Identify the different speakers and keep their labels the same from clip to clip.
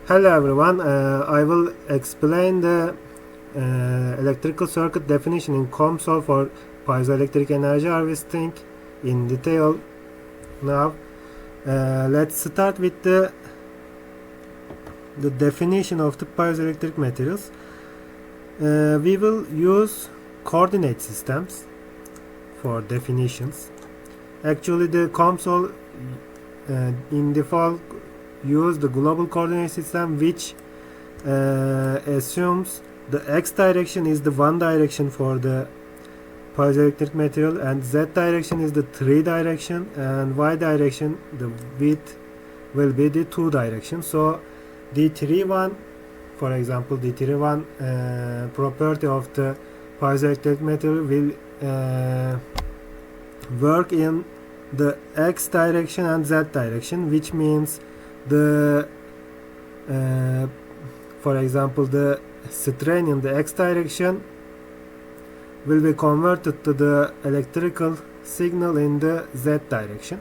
Speaker 1: Hello everyone, I will explain the electrical circuit definition in COMSOL for piezoelectric energy harvesting in detail now. Let's start with the definition of the piezoelectric materials. We will use coordinate systems for definitions. Actually, the COMSOL in default use the global coordinate system, which assumes the x direction is the one direction for the piezoelectric material, and z direction is the 3 direction, and y direction, the width, will be the 2 direction. So D31, for example, D31 property of the piezoelectric material will work in the x direction and z direction, which means the for example, the strain in the x direction will be converted to the electrical signal in the z direction.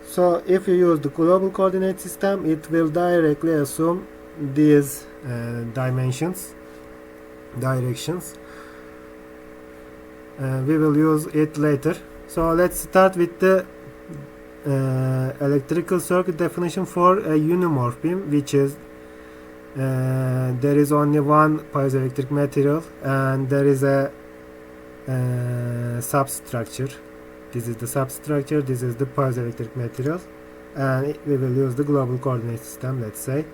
Speaker 1: So if you use the global coordinate system, it will directly assume these directions. We will use it later. So let's start with the electrical circuit definition for a unimorph beam, which is there is only one piezoelectric material and there is a substructure. This is the substructure, this is the piezoelectric material, and we will use the global coordinate system, let's say.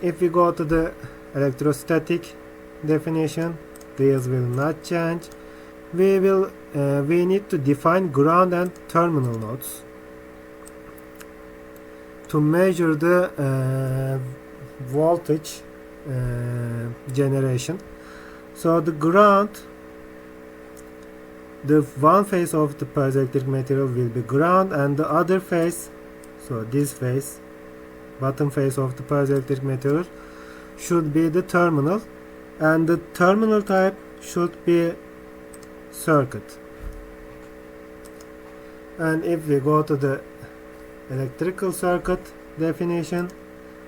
Speaker 1: If we go to the electrostatic definition, these will not change. We need to define ground and terminal nodes to measure the voltage generation. So the ground, the one face of the piezoelectric material will be ground, and the other face, so this face, bottom face of the piezoelectric material, should be the terminal, and the terminal type should be circuit. And if we go to the electrical circuit definition,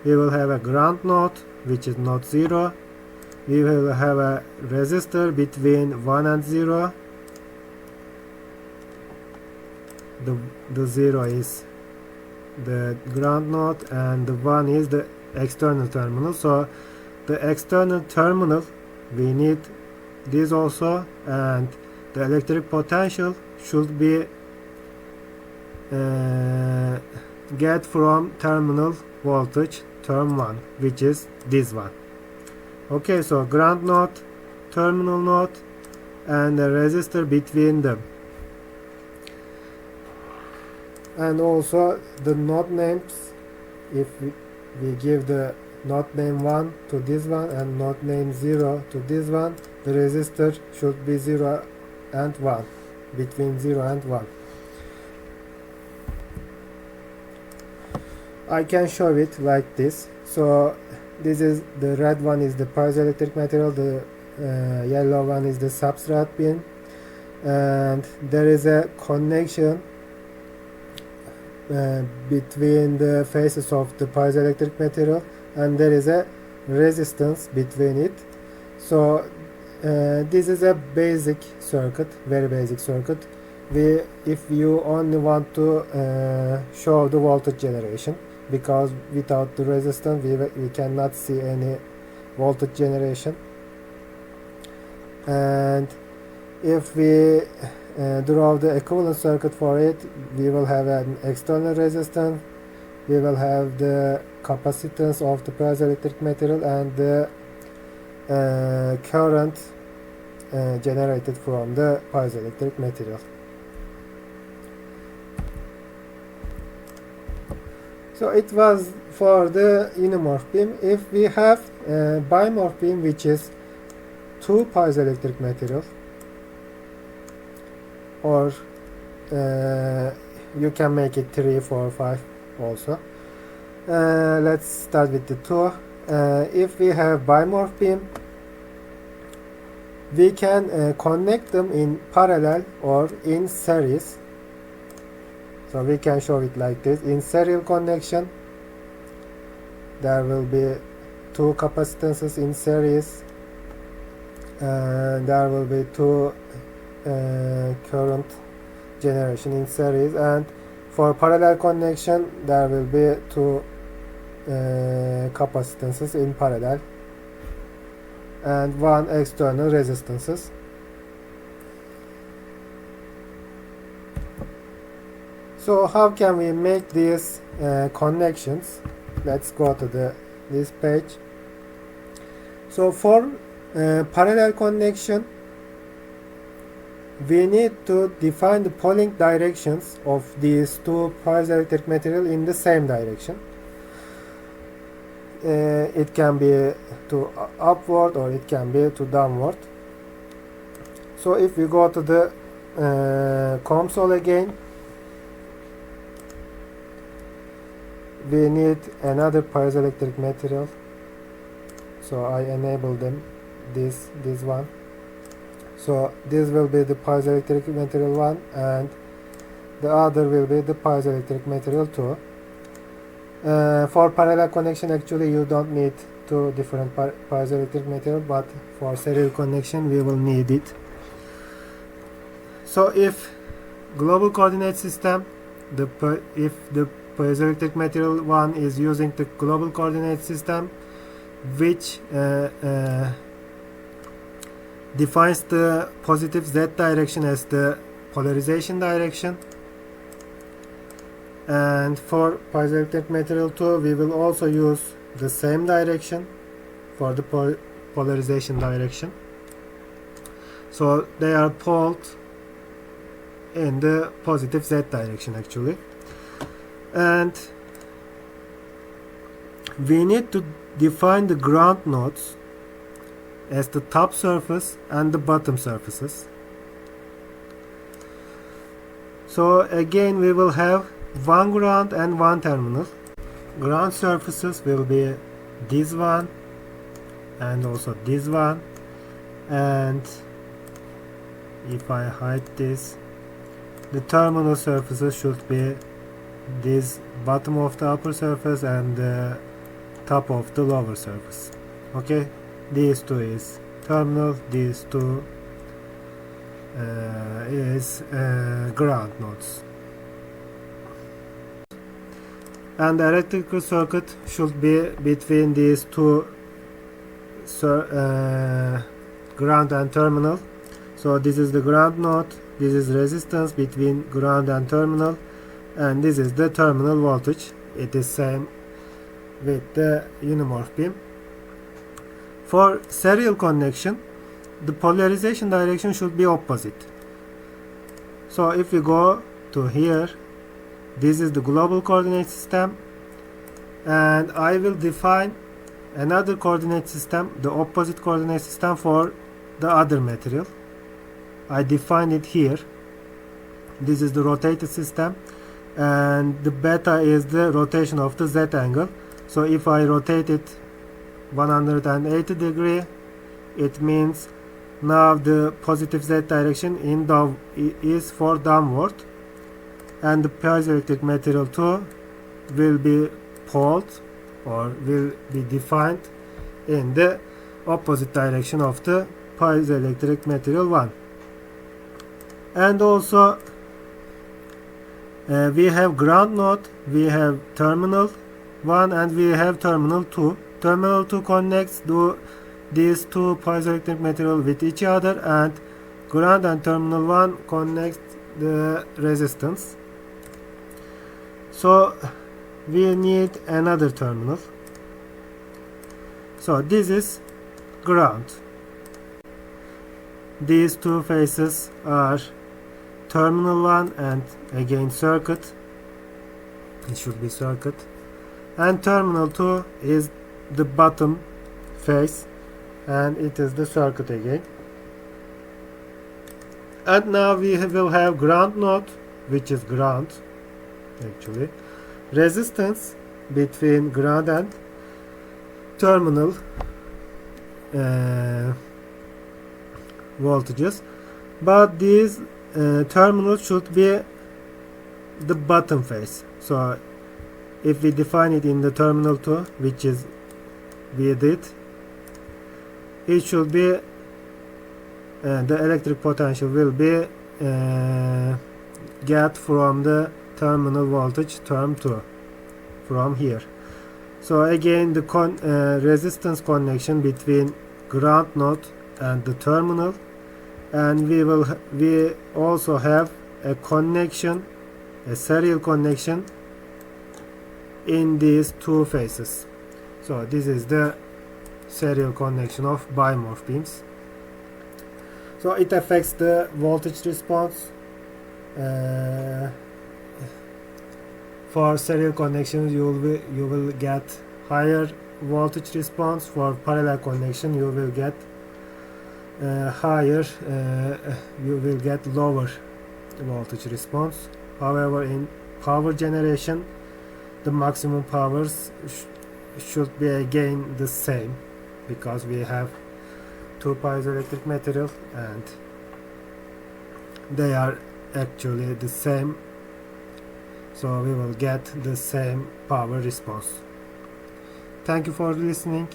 Speaker 1: we will have a ground node, which is node 0. We will have a resistor between 1 and 0. The 0 is the ground node and the 1 is the external terminal. So the external terminal, we need this also, and the electric potential should be get from terminal voltage term 1, which is this one. Okay, so ground node, terminal node, and a resistor between them. And also the node names, if we give the node name 1 to this one and node name 0 to this one, the resistor should be 0 and 1, between 0 and 1. I can show it like this. So this is the red one is the piezoelectric material, the yellow one is the substrate beam, and there is a connection between the faces of the piezoelectric material, and there is a resistance between it. So this is a basic circuit, very basic circuit. If you only want to show the voltage generation, because without the resistance we cannot see any voltage generation. And if we draw the equivalent circuit for it, we will have an external resistance, we will have the capacitance of the piezoelectric material, and the current generated from the piezoelectric material. So it was for the unimorph beam. If we have a bimorph beam, which is 2 piezoelectric materials, or you can make it 3, 4, 5 also. Let's start with the 2. If we have bimorph beam, we can connect them in parallel or in series. So we can show it like this. In serial connection, there will be two capacitances in series, and there will be two current generation in series, and for parallel connection there will be two capacitances in parallel and one external resistances. So how can we make these connections? Let's go to this page. So for parallel connection, we need to define the Pauling directions of these two piezoelectric material in the same direction. It can be to upward or it can be to downward. So if we go to the COMSOL again, we need another piezoelectric material. So I enable them, this one. So this will be the piezoelectric material 1 and the other will be the piezoelectric material 2. For parallel connection, actually you don't need two different piezoelectric material, but for serial connection we will need it. So if global coordinate system, if the piezoelectric material 1 is using the global coordinate system, which defines the positive z direction as the polarization direction, and for piezoelectric material 2 we will also use the same direction for the polarization direction. So they are poled in the positive z direction actually, and we need to define the ground nodes as the top surface and the bottom surfaces. So again we will have one ground and one terminal. Ground surfaces will be this one and also this one, and if I hide this, the terminal surfaces should be this bottom of the upper surface and the top of the lower surface. Okay, these two is terminal, these two is ground nodes. And the electrical circuit should be between these two ground and terminal. So this is the ground node, this is resistance between ground and terminal, and this is the terminal voltage. It is same with the unimorph beam. For serial connection, the polarization direction should be opposite. So if we go to here, this is the global coordinate system, and I will define another coordinate system, the opposite coordinate system for the other material. I define it here. This is the rotated system, and the beta is the rotation of the z angle. So if I rotate it 180 degree, it means now the positive z direction is for downward, and the piezoelectric material 2 will be poled or will be defined in the opposite direction of the piezoelectric material 1. And also we have ground node, we have terminal 1 and we have terminal 2. Terminal 2 connects these two piezoelectric material with each other, and ground and terminal 1 connects the resistance. So we need another terminal. So this is ground. These two faces are terminal 1 and again circuit. It should be circuit. And terminal 2 is the bottom face, and it is the circuit again. And now we will have ground node, which is ground actually, resistance between ground and terminal voltages, but these terminals should be the bottom face. So if we define it in the terminal 2, which is we did, it should be the electric potential will be get from the terminal voltage term 2 from here. So again, the resistance connection between ground node and the terminal, and we also have a connection, a serial connection in these two phases. So this is the serial connection of bimorph beams. So it affects the voltage response. For serial connections you will get higher voltage response. For parallel connection you will get you will get lower voltage response. However, in power generation, the maximum powers should be again the same, because we have two piezoelectric material and they are actually the same, so we will get the same power response. Thank you for listening.